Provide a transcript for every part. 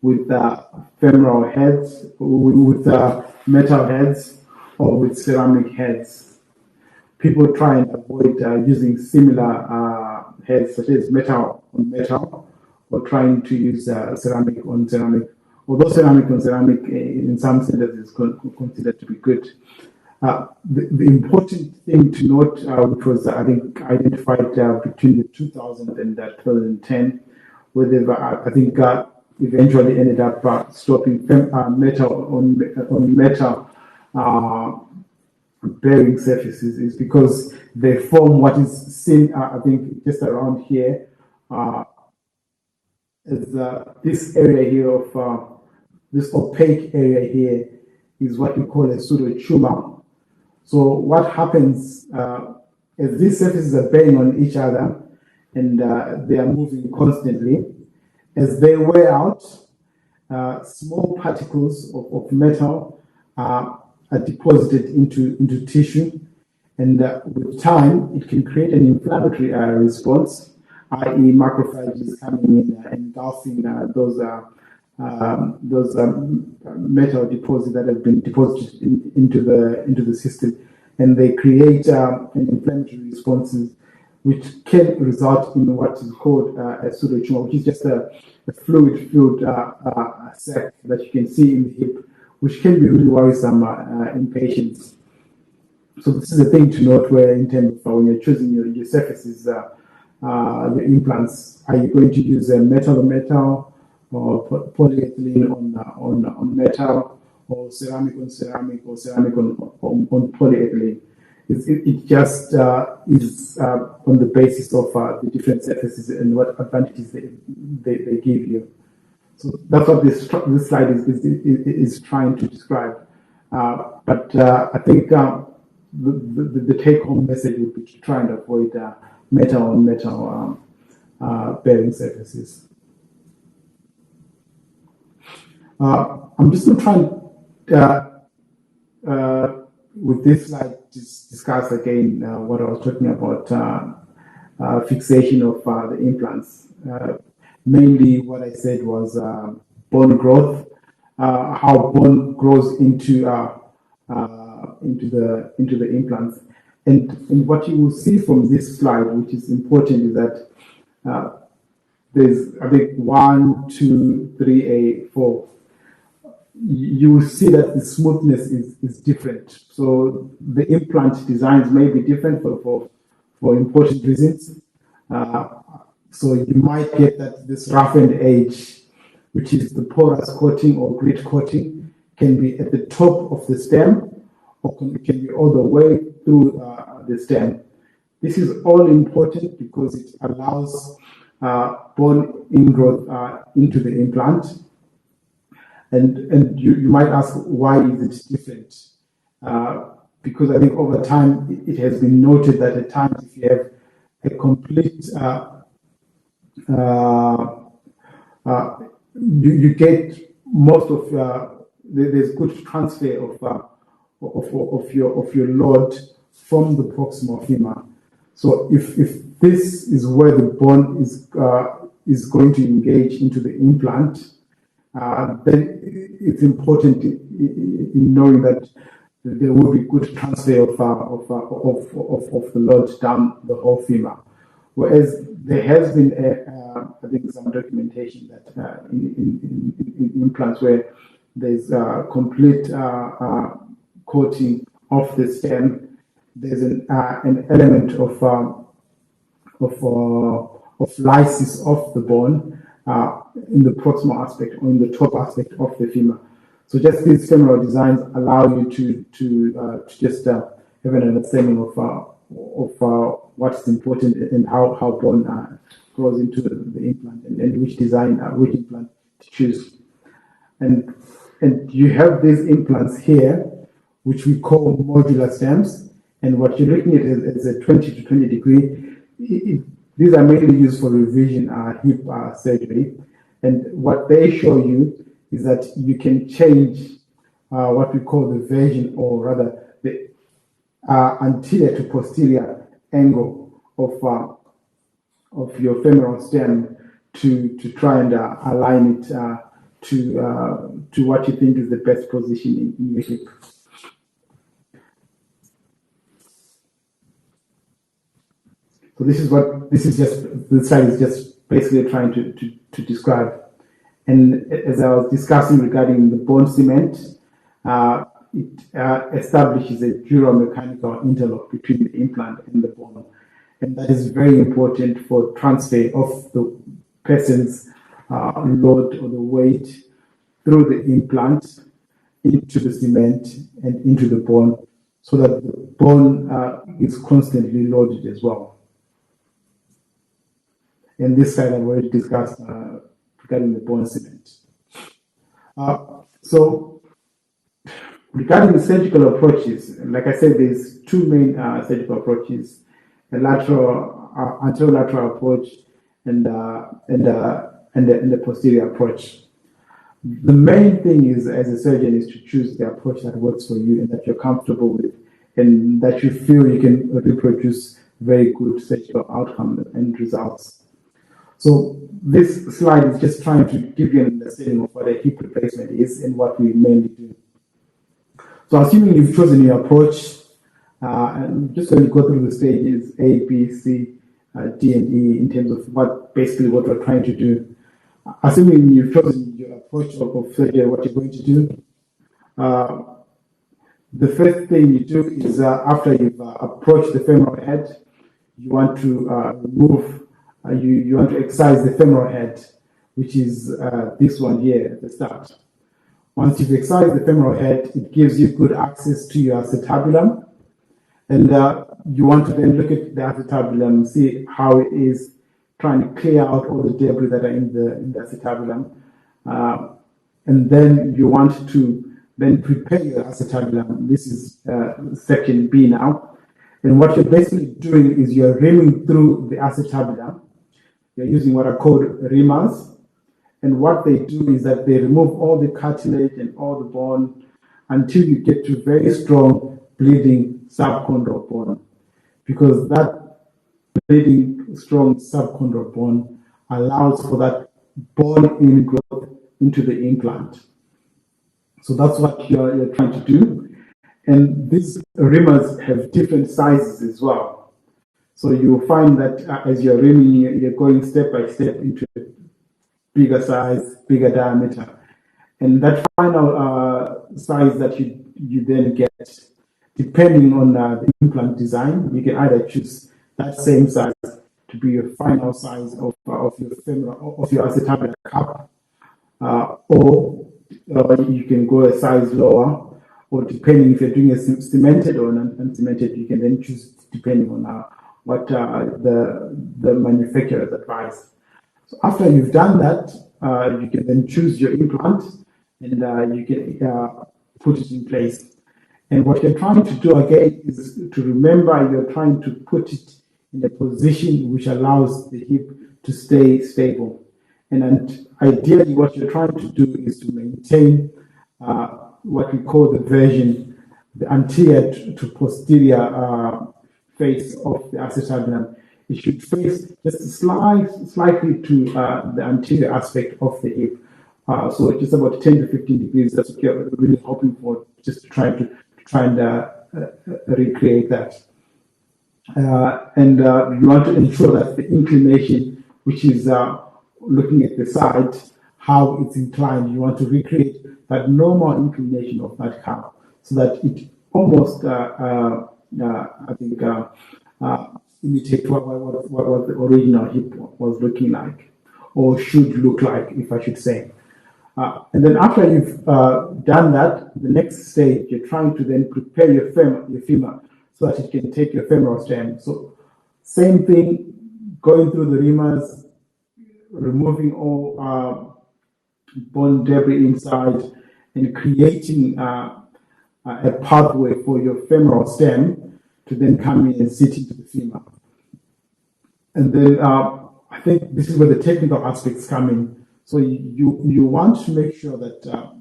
with femoral heads, with metal heads, or with ceramic heads. People try and avoid using similar heads, such as metal on metal, or trying to use ceramic on ceramic. Although ceramic on ceramic in some centers is considered to be good. The important thing to note, which was I think identified between the 2000 and 2010, where they've I think eventually ended up stopping metal on metal bearing surfaces, is because they form what is seen I think just around here as this area here of this opaque area here is what we call a pseudotumor. So what happens as these surfaces are bearing on each other and they are moving constantly, as they wear out, small particles of metal are deposited into tissue, and with time it can create an inflammatory response, i.e. macrophages coming in and engulfing those metal deposits that have been deposited into the system, and they create an inflammatory responses, which can result in what is called a pseudotumor, which is just a fluid-filled sac that you can see in the hip, which can be really worrisome in patients. So this is a thing to note, where in terms of when you're choosing your surfaces, your implants, are you going to use a metal on metal, or polyethylene on metal, or ceramic on ceramic, or ceramic on polyethylene? It just is on the basis of the different surfaces and what advantages they give you. So that's what this slide is trying to describe. But I think the take-home message would be to try and avoid metal on metal bearing surfaces. I'm just going to try and, with this slide, discuss again what I was talking about, fixation of the implants. Mainly what I said was bone growth, how bone grows into the implants. And what you will see from this slide, which is important, is that there's, I think, 1, 2, 3, 4. You will see that the smoothness is different. So the implant designs may be different for important reasons. So you might get that this roughened edge, which is the porous coating or grit coating, can be at the top of the stem, or it can be all the way through the stem. This is all important because it allows bone ingrowth into the implant. And you might ask, why is it different? Because I think over time it has been noted that at times if you have a complete you get most of there's good transfer of your load from the proximal femur. So if this is where the bone is going to engage into the implant, then it's important in knowing that there will be good transfer of the load down the whole femur. Whereas there has been, I think, some documentation that in implants where there's complete coating of the stem, there's an element of lysis of the bone in the proximal aspect or in the top aspect of the femur. So just these femoral designs allow you to just have an understanding of what is important and how bone grows into the implant, and which design, which implant to choose. And you have these implants here, which we call modular stems. And what you're looking at is a 20 to 20 degree. These are mainly used for revision hip surgery. And what they show you is that you can change what we call the version, or rather the anterior to posterior angle of your femoral stem to try and align it to what you think is the best position in your hip. So this slide is just basically trying to describe. And as I was discussing regarding the bone cement, it establishes a duromechanical interlock between the implant and the bone. And that is very important for transfer of the person's load or the weight through the implant into the cement and into the bone, so that the bone is constantly loaded as well. And this slide I've already discussed regarding the bone cement. So regarding the surgical approaches, like I said, there's two main surgical approaches: a lateral, anterolateral approach, and the posterior approach. The main thing is, as a surgeon, is to choose the approach that works for you and that you're comfortable with, and that you feel you can reproduce very good surgical outcome and results. So this slide is just trying to give you an understanding of what a hip replacement is and what we mainly do. So assuming you've chosen your approach, I'm just going to go through the stages A, B, C, D, and E in terms of what we're trying to do. Assuming you've chosen your approach of surgery, what you're going to do, the first thing you do is after you've approached the femoral head, you want to remove, you want to excise the femoral head, which is this one here at the start. Once you've excised the femoral head, it gives you good access to your acetabulum, and you want to then look at the acetabulum, see how it is, trying to clear out all the debris that are in the acetabulum, and then you want to then prepare your acetabulum. This is section B now, and what you're basically doing is you're reaming through the acetabulum. You're using what are called reamers, and what they do is that they remove all the cartilage and all the bone until you get to very strong bleeding subchondral bone, because that bleeding strong subchondral bone allows for that bone ingrowth into the implant. So that's what you're trying to do. And these reamers have different sizes as well. So you'll find that as you're reaming, you're going step by step into a bigger size, bigger diameter. And that final size that you then get, depending on the implant design, you can either choose that same size to be your final size of your femoral, of your acetabular cup, or you can go a size lower, or depending if you're doing a cemented or uncemented, you can then choose depending on what the manufacturer's advice. So after you've done that, you can then choose your implant, and you can put it in place. And what you're trying to do again is to remember you're trying to put it in a position which allows the hip to stay stable. And ideally, what you're trying to do is to maintain what we call the version, the anterior to posterior face of the acetabulum. It should face just slightly to the anterior aspect of the hip. So just about 10 to 15 degrees. That's what you're really hoping for, just to try and recreate that. And you want to ensure that the inclination, which is looking at the side, how it's inclined, you want to recreate that normal inclination of that curve, so that it almost, I think, imitate what the original hip was looking like, or should look like, if I should say. And then after you've done that, the next stage, you're trying to then prepare your femur so that it can take your femoral stem. So same thing, going through the reamers, removing all bone debris inside, and creating a pathway for your femoral stem to then come in and sit into the femur. And then I think this is where the technical aspects come in. So you want to make sure that,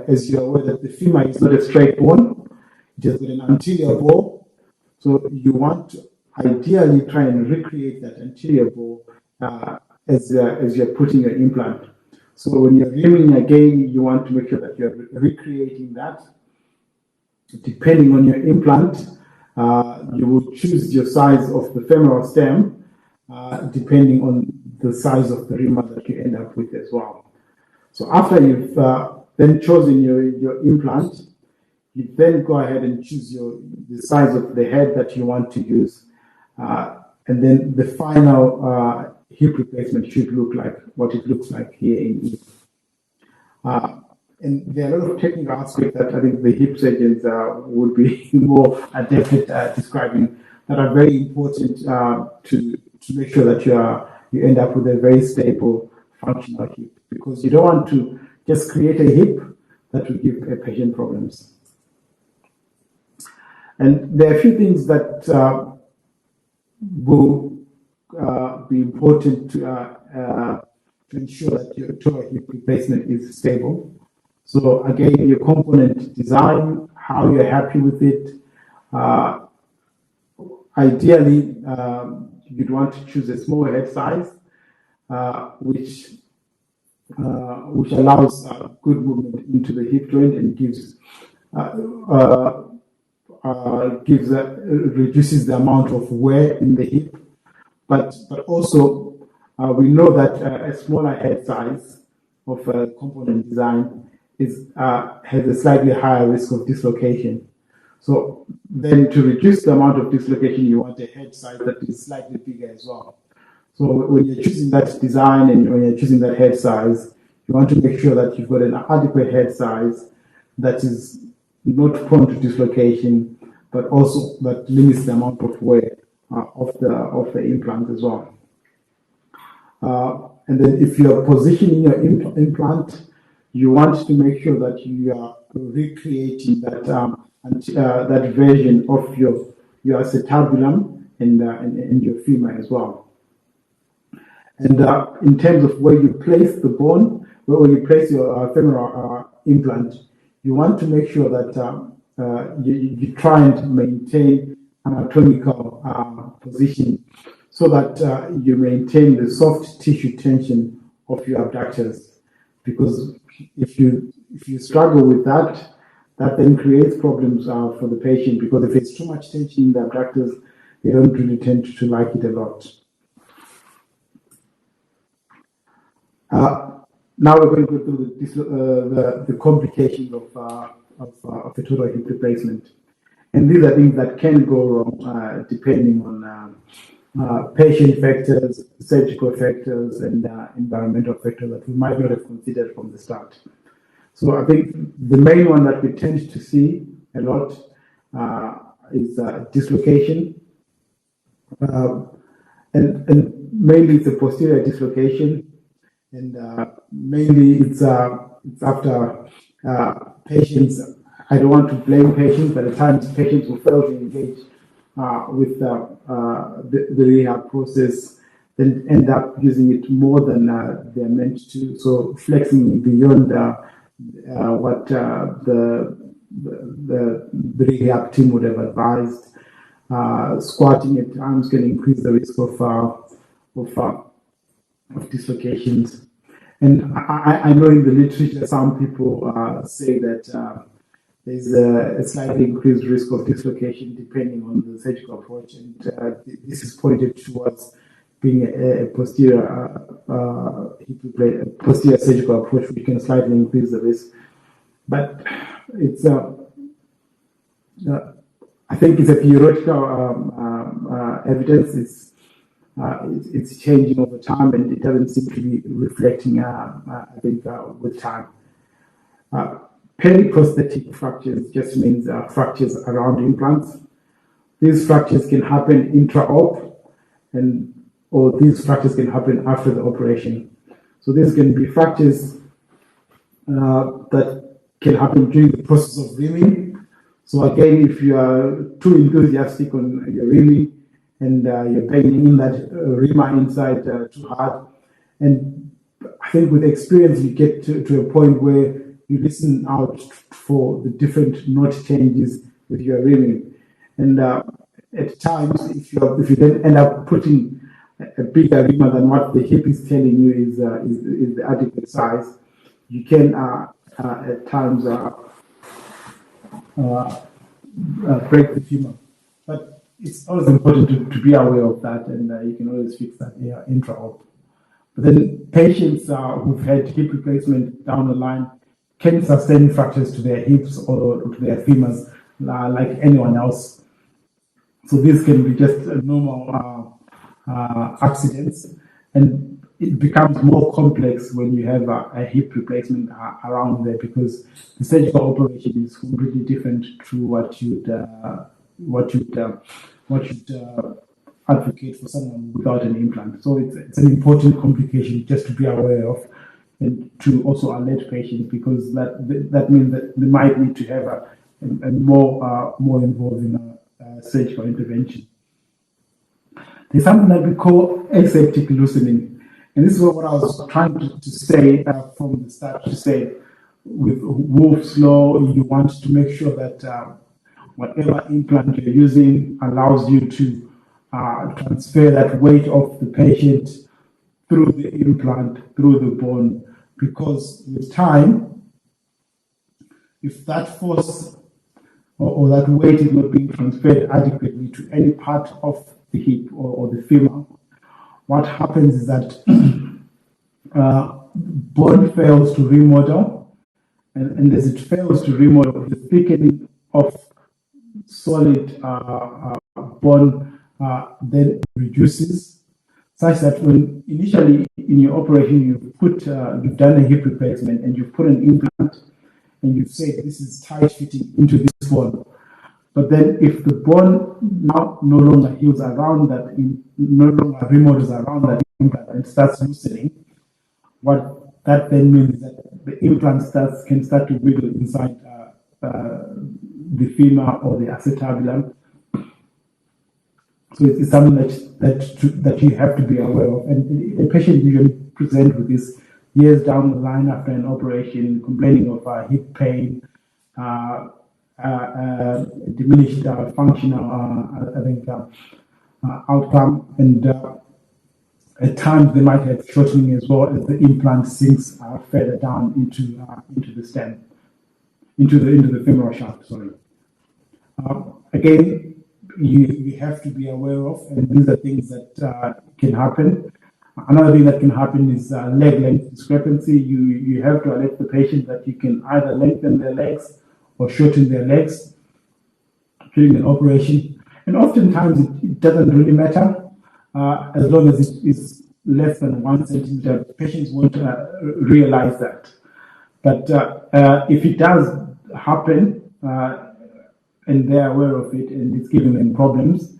as you're aware, that the femur is not a straight bone, it has got an anterior ball. So you want to ideally try and recreate that anterior ball as you're putting your implant. So when you're rimming again, you want to make sure that you're recreating that. Depending on your implant, you will choose your size of the femoral stem, depending on the size of the rimmer that you end up with as well. So after you've then chosen your implant, you then go ahead and choose the size of the head that you want to use. And then the final hip replacement should look like what it looks like here in E. And there are a lot of technical aspects that I think the hip surgeons would be more adept at describing that are very important to make sure that you end up with a very stable, functional hip, because you don't want to just create a hip that will give a patient problems. And there are a few things that will be important to ensure that your total hip replacement is stable. So again, your component design, how you're happy with it. Ideally, you'd want to choose a small head size, which allows good movement into the hip joint and reduces the amount of wear in the hip. But also, we know that a smaller head size of a component design has a slightly higher risk of dislocation. So then to reduce the amount of dislocation, you want a head size that is slightly bigger as well. So when you're choosing that design and when you're choosing that head size, you want to make sure that you've got an adequate head size that is not prone to dislocation, but also that limits the amount of wear of the implant as well. And then if you're positioning your implant, you want to make sure that you are recreating that version of your acetabulum and your femur as well. And in terms of where you place the bone, where you place your femoral implant, you want to make sure that you try and maintain anatomical position so that you maintain the soft tissue tension of your abductors. Because if you struggle with that then creates problems for the patient, because if it's too much tension in the abductors, they don't really tend to like it a lot. Now we're going to go through the complications of a total hip replacement. And these are things that can go wrong depending on patient factors, surgical factors, and environmental factors that we might not have considered from the start. So I think the main one that we tend to see a lot is dislocation, and mainly it's a posterior dislocation, and mainly it's after patients. I don't want to blame patients, but at times patients will fail to engage with the rehab process, then end up using it more than they're meant to. So flexing beyond what the rehab team would have advised. Squatting at times can increase the risk of dislocations. And I know in the literature some people say that there's a slightly increased risk of dislocation depending on the surgical approach, and this is pointed towards being a posterior surgical approach, which can slightly increase the risk. But it's I think it's a theoretical evidence. It's changing over time, and it doesn't seem to be reflecting, I think, with time. Periprosthetic fractures just means fractures around implants. These fractures can happen intra-op, or these fractures can happen after the operation. So these can be fractures that can happen during the process of rimming. So again, if you are too enthusiastic on your rimming and you're banging in that rimmer inside too hard, and I think with experience you get to a point where you listen out for the different knot changes with your rimming, and at times if you then end up putting a bigger femur than what the hip is telling you is the adequate size, you can at times break the femur. But it's always important to be aware of that, and you can always fix that intra-op. But then patients who've had hip replacement down the line can sustain fractures to their hips or to their femurs like anyone else. So this can be just a normal accidents, and it becomes more complex when you have a hip replacement around there, because the surgical operation is completely different to what you'd advocate for someone without an implant. So it's an important complication just to be aware of, and to also alert patients, because that means that they might need to have a more involving surgical intervention. There's something that we call aseptic loosening, and this is what I was trying to say from the start. To say, with Wolff's law, you want to make sure that whatever implant you're using allows you to transfer that weight of the patient through the implant, through the bone, because with time, if that force or that weight is not being transferred adequately to any part of the hip or the femur, what happens is that bone fails to remodel, and as it fails to remodel, the thickening of solid bone then reduces, such that when initially in your operation you've done a hip replacement and you've put an implant and you've said this is tight fitting into this bone, but then if the bone now no longer heals around that, no longer remodels around that implant and starts loosening, what that then means is that the implant can start to wiggle inside the femur or the acetabulum. So it's something that you have to be aware of, and a patient usually present with this years down the line after an operation, complaining of hip pain, diminished functional, outcome, and at times they might have shortening as well as the implant sinks further down into the stem, into the femoral shaft. Sorry. Again, you have to be aware of, and these are things that can happen. Another thing that can happen is leg length discrepancy. You have to alert the patient that you can either lengthen their legs or shorten their legs during an operation. And oftentimes it doesn't really matter as long as it is less than 1 centimeter. Patients won't realize that. But if it does happen, and they're aware of it and it's giving them problems,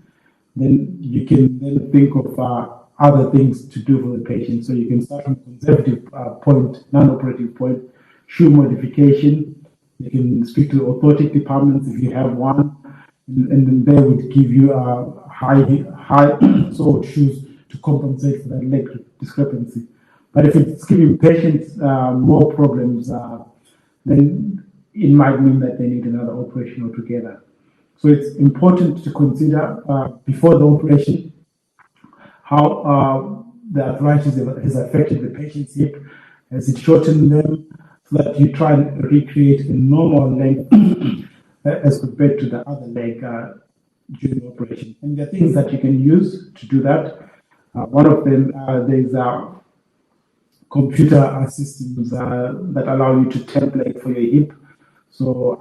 then you can then think of other things to do for the patient. So you can start from a conservative point, non-operative point, shoe modification. You can speak to orthotic departments if you have one, and then they would give you high soled shoes to compensate for that leg discrepancy. But if it's giving patients more problems, then it might mean that they need another operation altogether. So it's important to consider before the operation how the arthritis has affected the patient's hip, has it shortened them, so that you try and recreate a normal length as compared to the other leg during the operation. And there are things that you can use to do that. One of them, there's computer systems that allow you to template for your hip. So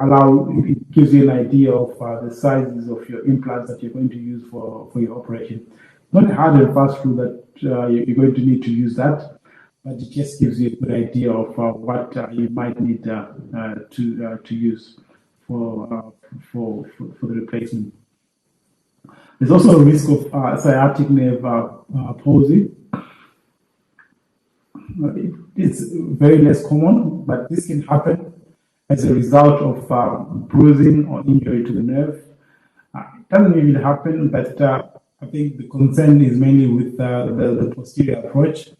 it gives you an idea of the sizes of your implants that you're going to use for your operation. Not a hard and fast rule that you're going to need to use that, but it just gives you a good idea of what you might need to use for the replacement. There's also a risk of sciatic nerve palsy. It's very less common, but this can happen as a result of bruising or injury to the nerve. It doesn't really happen, but I think the concern is mainly with the posterior approach,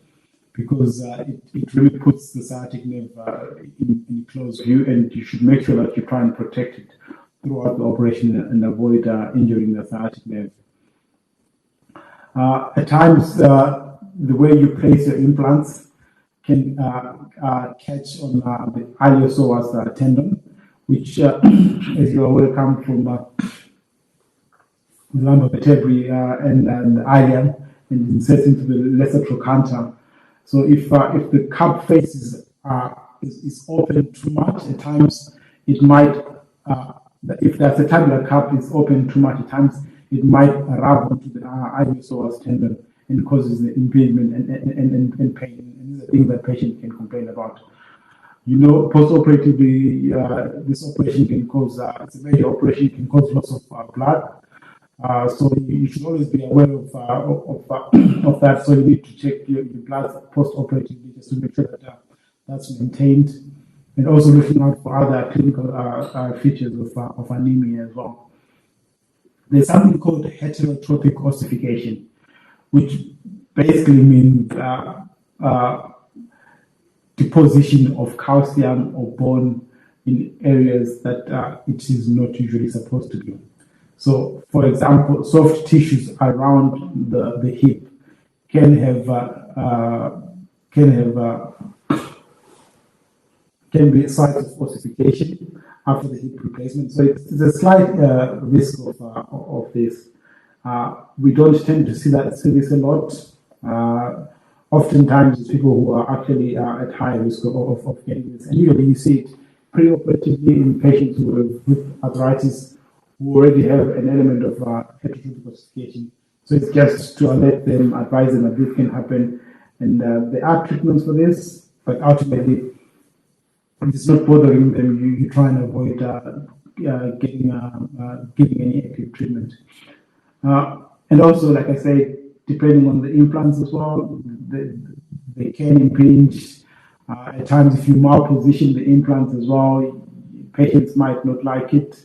because it really puts the sciatic nerve in close view, and you should make sure that you try and protect it throughout the operation and avoid injuring the sciatic nerve. At times, the way you place your implants can catch on the iliopsoas tendon, which, as you are aware, come from the lumbar vertebrae and the ilium and inserts into the lesser trochanter. So if the cup face is open too much, at times it might, if the acetabular cup is open too much, at times it might rub onto the iliopsoas tendon and causes the impingement and pain. And these are things that patients can complain about. You know, post-operatively, this operation can cause, it's a major operation, can cause loss of blood. So you should always be aware of that. So you need to check your blood post-operatively just to make sure that that's maintained, and also looking out for other clinical features of anemia as well. There's something called heterotrophic ossification, which basically means deposition of calcium or bone in areas that it is not usually supposed to be. So, for example, soft tissues around the hip can be sites of ossification after the hip replacement. So it's a slight risk of this. We don't tend to see this a lot. Oftentimes, it's people who are actually at high risk of getting this. And usually you see it preoperatively in patients who have with arthritis who already have an element of heterotrophic ossification. So it's just to alert them, advise them that this can happen. And there are treatments for this, but ultimately, if it's not bothering them, you try and avoid giving any active treatment. And also, like I said, depending on the implants as well, they can impinge. At times, if you malposition the implants as well, patients might not like it.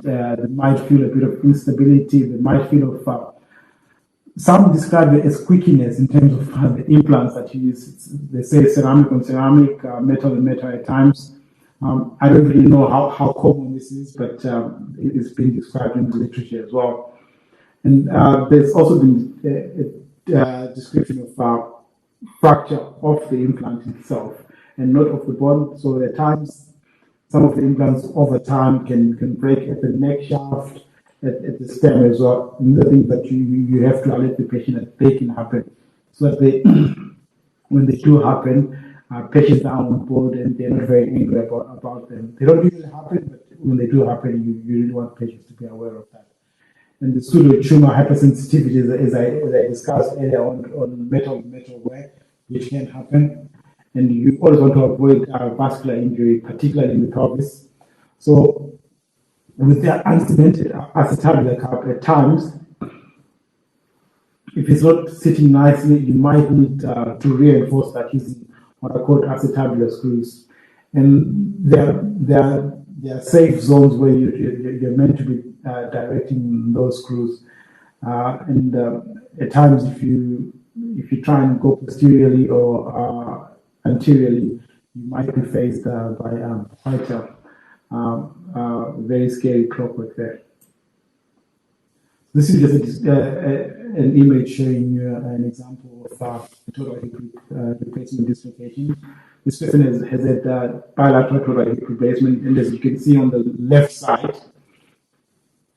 They might feel a bit of instability. They might feel of some describe it as squeakiness in terms of the implants that you use. They say ceramic on ceramic, metal on metal at times. I don't really know how common this is, but it's been described in the literature as well. And there's also been a description of fracture of the implant itself and not of the bone. So at times, some of the implants over time can break at the neck shaft, at the stem as well. And the things that you have to alert the patient that they can happen, so that they, when they do happen, patients are on board and they're not very angry about them. They don't usually happen, but when they do happen, you really want patients to be aware of that. And the pseudo-tumor hypersensitivity, as I discussed earlier on metal wear, which can happen. And you always want to avoid vascular injury, particularly in the pelvis. So with the uncemented acetabular cup, at times, if it's not sitting nicely, you might need to reinforce that using what are called acetabular screws. And there are safe zones where you're meant to be directing those screws. And at times, if you try and go posteriorly or anteriorly, you might be faced by quite a very scary clockwork there. This is just an image showing you an example of total hip replacement dislocation. This person has had bilateral total hip replacement, and as you can see on the left side,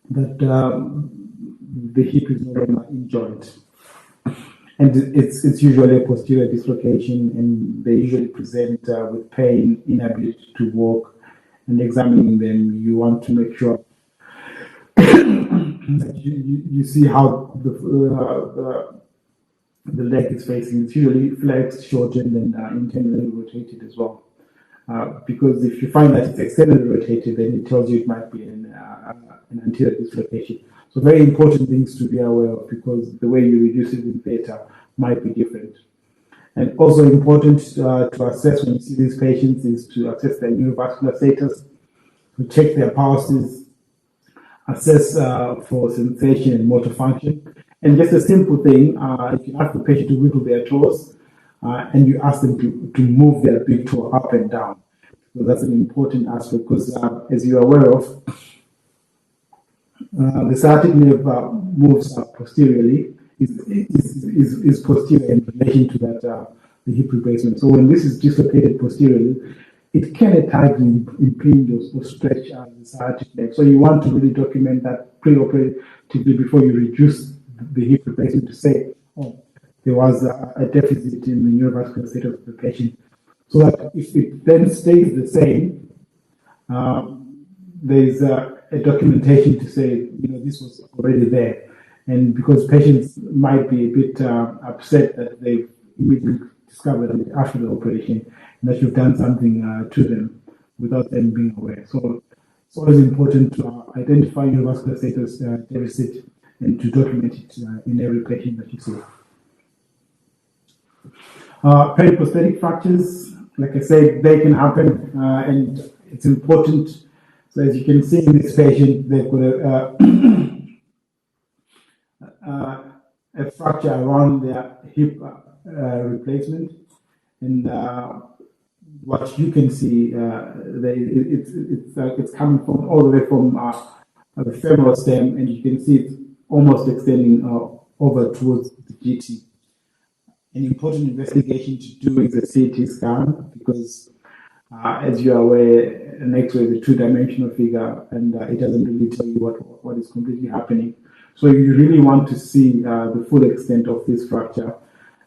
that the hip is no longer in joint. And it's usually a posterior dislocation, and they usually present with pain, inability to walk. And examining them, you want to make sure that you see how the leg is facing. It's usually flexed, shortened, and internally rotated as well. Because if you find that it's externally rotated, then it tells you it might be an anterior dislocation. So very important things to be aware of, because the way you reduce it in theta might be different. And also important to assess when you see these patients is to assess their neurovascular status, to check their pulses, assess for sensation and motor function. And just a simple thing, you can ask the patient to wiggle their toes, and you ask them to move their big toe up and down. So that's an important aspect, because as you're aware of, the sciatic nerve moves posteriorly, is posterior in relation to that the hip replacement. So when this is dislocated posteriorly, it can at times impinge or stretch the sciatic neck. So you want to really document that pre-operatively before you reduce the hip replacement to say, oh, there was a deficit in the neurovascular state of the patient. So that if it then stays the same, there's a documentation to say, this was already there. And because patients might be a bit upset that they immediately discovered it after the operation, and that you've done something to them without them being aware. So it's always important to identify neurovascular status deficit and to document it in every patient that you see. Periprosthetic fractures, like I said, they can happen, and it's important. So as you can see in this patient, they've got a fracture around their hip replacement, and what you can see, it's coming from all the way from the femoral stem, and you can see it almost extending over towards the GT. An important investigation to do is a CT scan, because as you are aware, an X-ray is a two-dimensional figure, and it doesn't really tell you what is completely happening. So you really want to see the full extent of this fracture,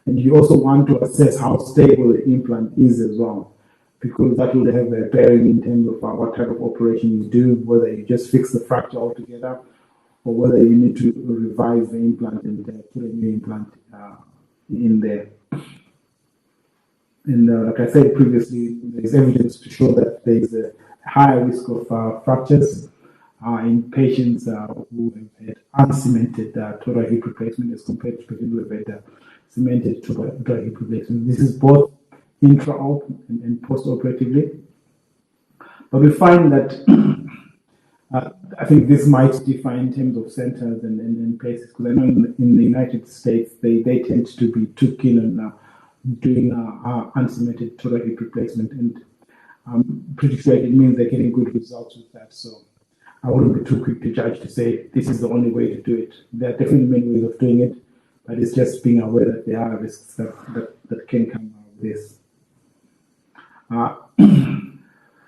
and you also want to assess how stable the implant is as well, because that will have a bearing in terms of what type of operation you do, whether you just fix the fracture altogether, or whether you need to revise the implant and put a new implant in there. And like I said previously, there is evidence to show that there is a higher risk of fractures in patients who have had uncemented total hip replacement as compared to people who have had cemented total hip replacement. This is both intra-op and post-operatively. But we find that I think this might differ in terms of centers and places, because I know in the United States, they tend to be too keen on doing uncemented total hip replacement, and I'm pretty sure it means they're getting good results with that. So I wouldn't be too quick to judge to say this is the only way to do it. There are definitely many ways of doing it, but it's just being aware that there are risks that can come out of this.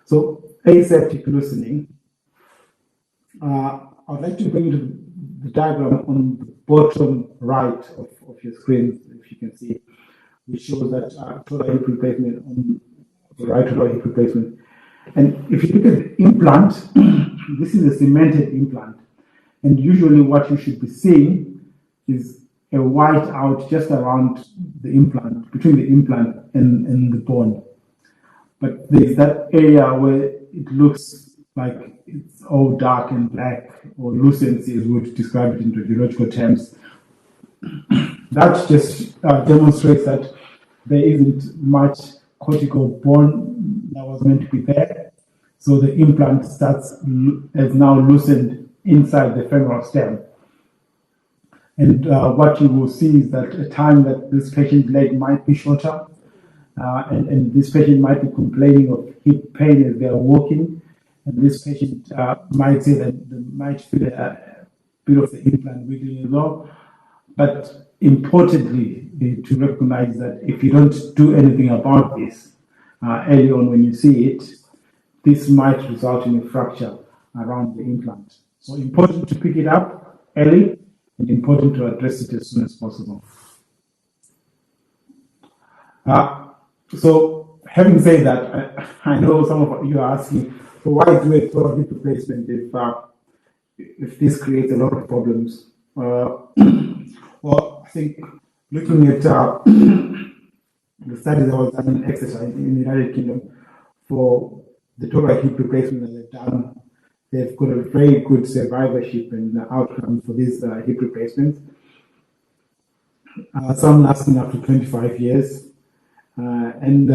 So aseptic loosening. I'd like to bring you to the diagram on the bottom right of your screen, if you can see, which shows that total hip replacement on the right total hip replacement. And if you look at the implant, this is a cemented implant, and usually what you should be seeing is a white out just around the implant, between the implant and the bone. But there's that area where it looks like it's all dark and black, or lucency as we would describe it in radiological terms. That just demonstrates that there isn't much cortical bone that was meant to be there. So the implant has now loosened inside the femoral stem. And what you will see is that at a time that this patient's leg might be shorter, and this patient might be complaining of hip pain as they are walking, and this patient might say that they might feel a bit of the implant wiggling as well. But importantly, to recognize that if you don't do anything about this early on when you see it, this might result in a fracture around the implant. So important to pick it up early, and important to address it as soon as possible. So having said that, I know some of you are asking, so why do a total hip replacement if this creates a lot of problems? Well, I think looking at the study that was done in exercise in the United Kingdom for the total hip replacement that they've done, they've got a very good survivorship and outcome for these hip replacements. Some lasting up to 25 years. And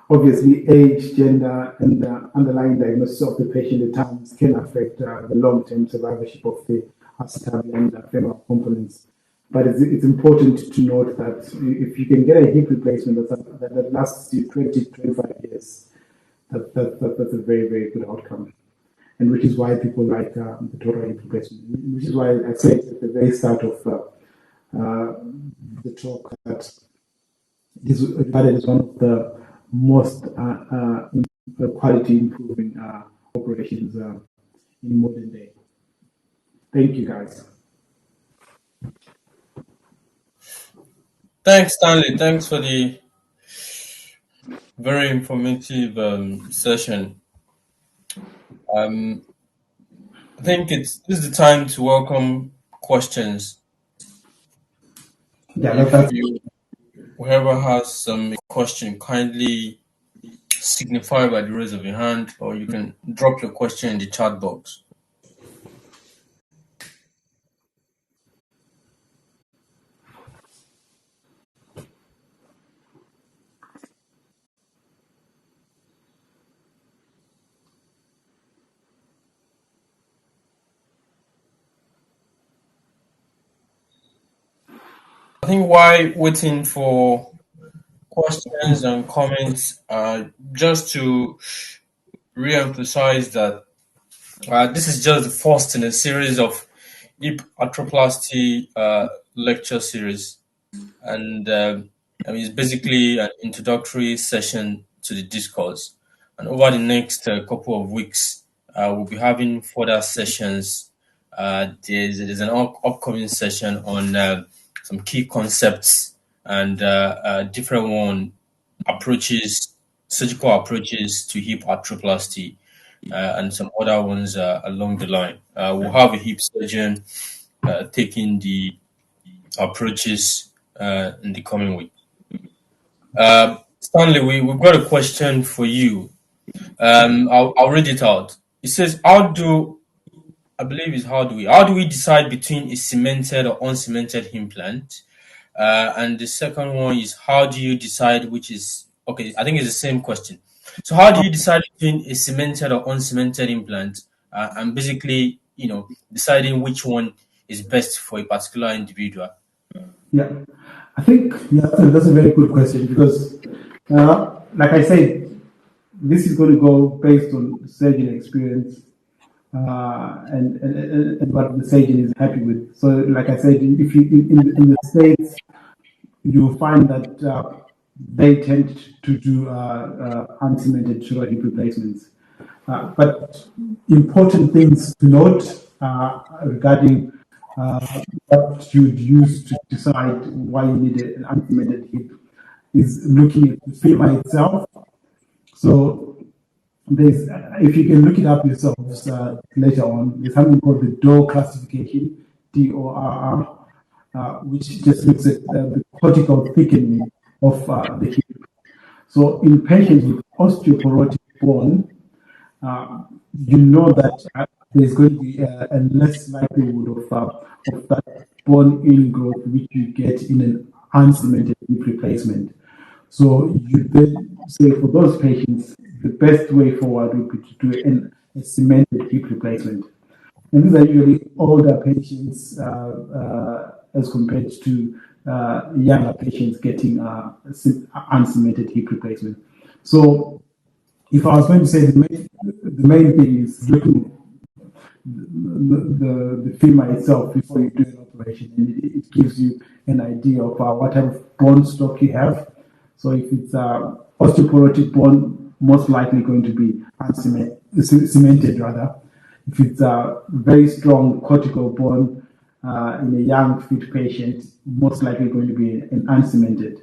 obviously, age, gender, and the underlying diagnosis of the patient at times can affect the long-term survivorship of the acetabular and femoral components. But it's important to note that if you can get a hip replacement that lasts you 20 to 25 years, that's a very, very good outcome. and which is why people like the total hip replacement. Which is why I said at the very start of the talk that it is regarded as one of the most quality improving operations in modern day. Thank you, guys. Thanks, Stanley. Thanks for the very informative session. I think this is the time to welcome questions. Yeah, that's Whoever has some question, kindly signify by the raise of your hand, or you can drop your question in the chat box. I think while waiting for questions and comments, just to re-emphasize that this is just the first in a series of hip arthroplasty lecture series, and it's basically an introductory session to the discourse. And over the next couple of weeks, we'll be having further sessions. There's an upcoming session on some key concepts and different approaches, surgical approaches to hip arthroplasty, and some other ones along the line. We'll have a hip surgeon taking the approaches in the coming week. Stanley, we've got a question for you. I'll read it out. It says, how do we decide between a cemented or uncemented implant? And the second one is, how do you decide which is, okay, I think it's the same question. So how do you decide between a cemented or uncemented implant, and basically, deciding which one is best for a particular individual? Yeah, I think that's a very good question because, like I said, this is going to go based on surgeon experience and what the surgeon is happy with. So, like I said, if you in the States, you'll find that they tend to do uncemented shoulder hip replacements. But important things to note regarding what you'd use to decide why you need an uncemented hip is looking at the femur itself. So if you can look it up yourselves later on, there's something called the DOR classification, DORR, which just looks at the cortical thickening of the hip. So in patients with osteoporotic bone, you know that there's going to be a less likelihood of that bone ingrowth which you get in an uncemented hip replacement. So you then say for those patients, the best way forward would be to do a cemented hip replacement. And these are usually older patients as compared to younger patients getting uncemented hip replacement. So if I was going to say the main thing is looking the femur itself before you do an operation, and it gives you an idea of what type of bone stock you have. So if it's osteoporotic bone, most likely going to be cemented rather. If it's a very strong cortical bone in a young fit patient, most likely going to be an uncemented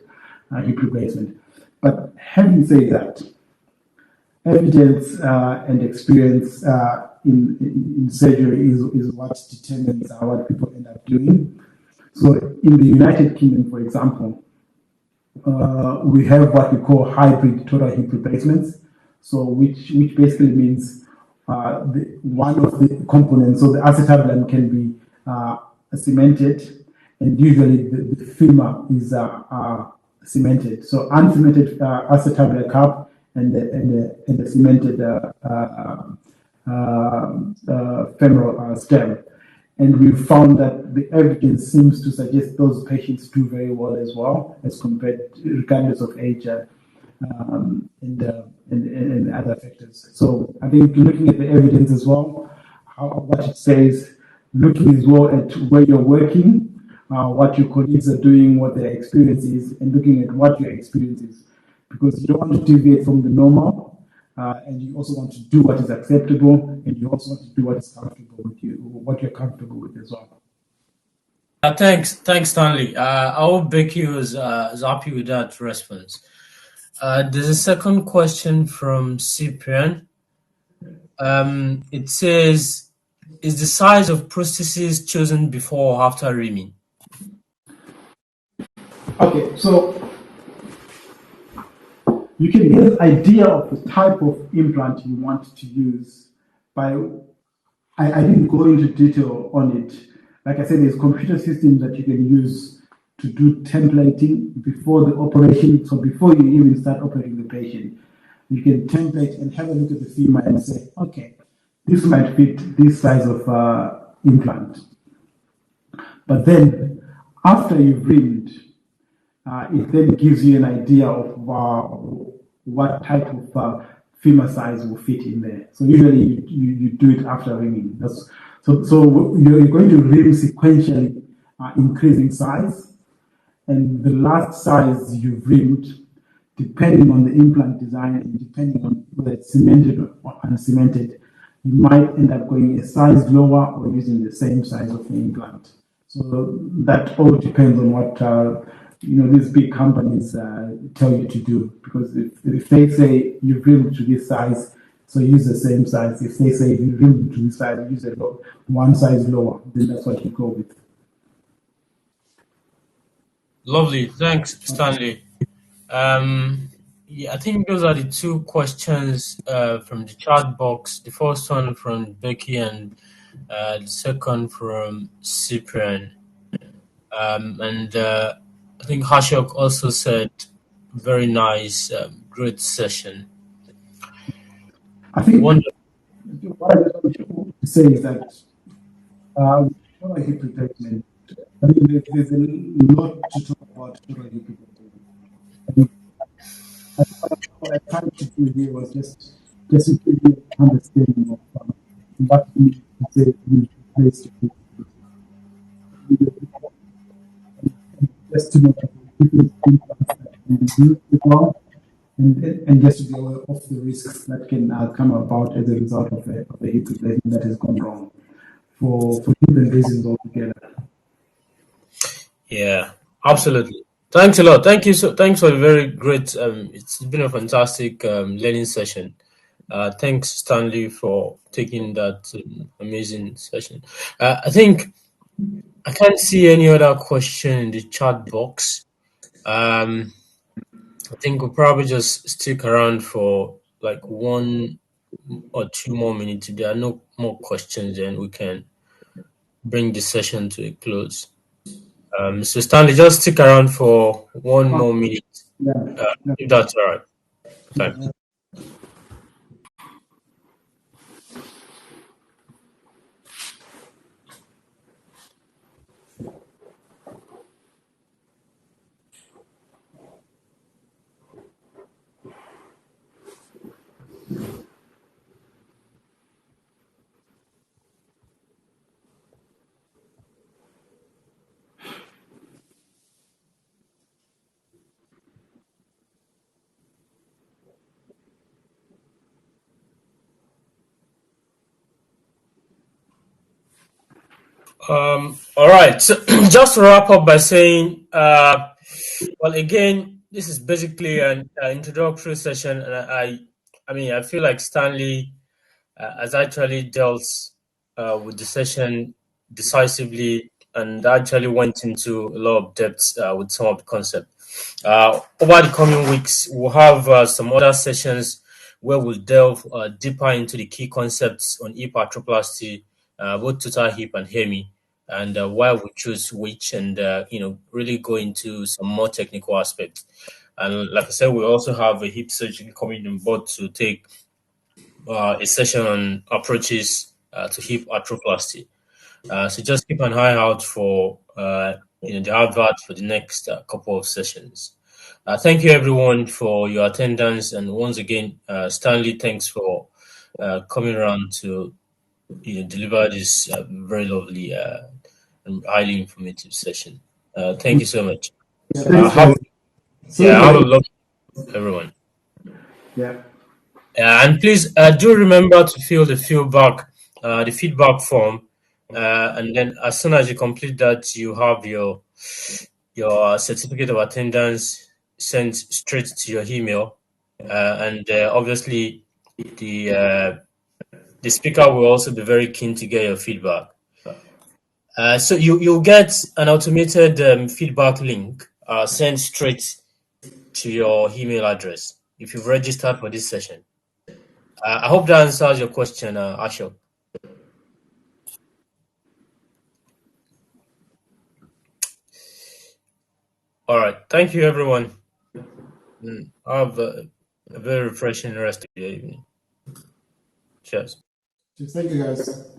hip replacement. But having said that, evidence and experience in surgery is what determines what people end up doing. So in the United Kingdom, for example, we have what we call hybrid total hip replacements. So which basically means one of the components, so the acetabulum can be cemented, and usually the femur is cemented. So uncemented acetabular cup and the cemented femoral stem. And we found that the evidence seems to suggest those patients do very well as well, as compared to, regardless of age and the other factors. So I think looking at the evidence as well, what it says, looking as well at where you're working, what your colleagues are doing, what their experience is, and looking at what your experience is. Because you don't want to deviate from the normal, and you also want to do what is acceptable, and you also want to do what is comfortable with you, what you're comfortable with as well. Thanks, Stanley. I hope Becky is happy with that response. There's a second question from Cyprian. It says, is the size of prosthesis chosen before or after reaming? Okay, so you can get an idea of the type of implant you want to use by, I didn't go into detail on it. Like I said, there's computer systems that you can use to do templating before the operation. So before you even start operating the patient, you can template and have a look at the femur and say, okay, this might fit this size of implant. But then after you've reamed, it then gives you an idea of what type of femur size will fit in there. So usually you do it after reaming. So you're going to ream sequentially, increasing size, and the last size you've reamed, depending on the implant design and depending on whether it's cemented or uncemented, you might end up going a size lower or using the same size of the implant. So that all depends on what these big companies tell you to do. Because if they say you've reamed to this size, so use the same size. If they say you reamed to this size, use one size lower, then that's what you go with. Lovely, thanks, Stanley. I think those are the two questions from the chat box. The first one from Becky and the second from Cyprian. And I think Hashok also said, very nice, great session. I think what I just want to say is that total hip replacement, I mean, there's a lot to talk about total hip replacement. What I tried to do here was just to give you an understanding of what we need to say we replace the just to know that different implants that can be used as well, and just to be aware of the risks that can come about as a result of a hip replacement that has gone wrong for different reasons altogether. Yeah, absolutely. Thanks a lot. Thanks for a very great. It's been a fantastic learning session. Thanks, Stanley, for taking that amazing session. I think I can't see any other question in the chat box. I think we'll probably just stick around for like 1 or 2 more minutes. If there are no more questions, then we can bring the session to a close. So Stanley, just stick around for 1 more minute, if that's all right. Thanks. All right. So just to wrap up by saying, well, again, this is basically an introductory session, and I feel like Stanley has actually dealt with the session decisively and actually went into a lot of depth with some of the concepts. Over the coming weeks, we'll have some other sessions where we'll delve deeper into the key concepts on hip arthroplasty, both total hip and hemi, and why we choose which, and really go into some more technical aspects. And like I said, we also have a hip surgeon coming on board to take a session on approaches to hip arthroplasty. So just keep an eye out for the advert for the next couple of sessions. Thank you, everyone, for your attendance. And once again, Stanley, thanks for coming around to deliver this very lovely and highly informative session. Thank you so much. Yeah, thanks, Have guys. have a Sorry. lovely everyone. Yeah. And please do remember to fill the feedback form, and then as soon as you complete that, you have your certificate of attendance sent straight to your email, and obviously the speaker will also be very keen to get your feedback. So you'll get an automated feedback link sent straight to your email address if you've registered for this session. I hope that answers your question, Ashok. All right. Thank you, everyone. Have a very refreshing rest of your evening. Cheers. Thank you, guys.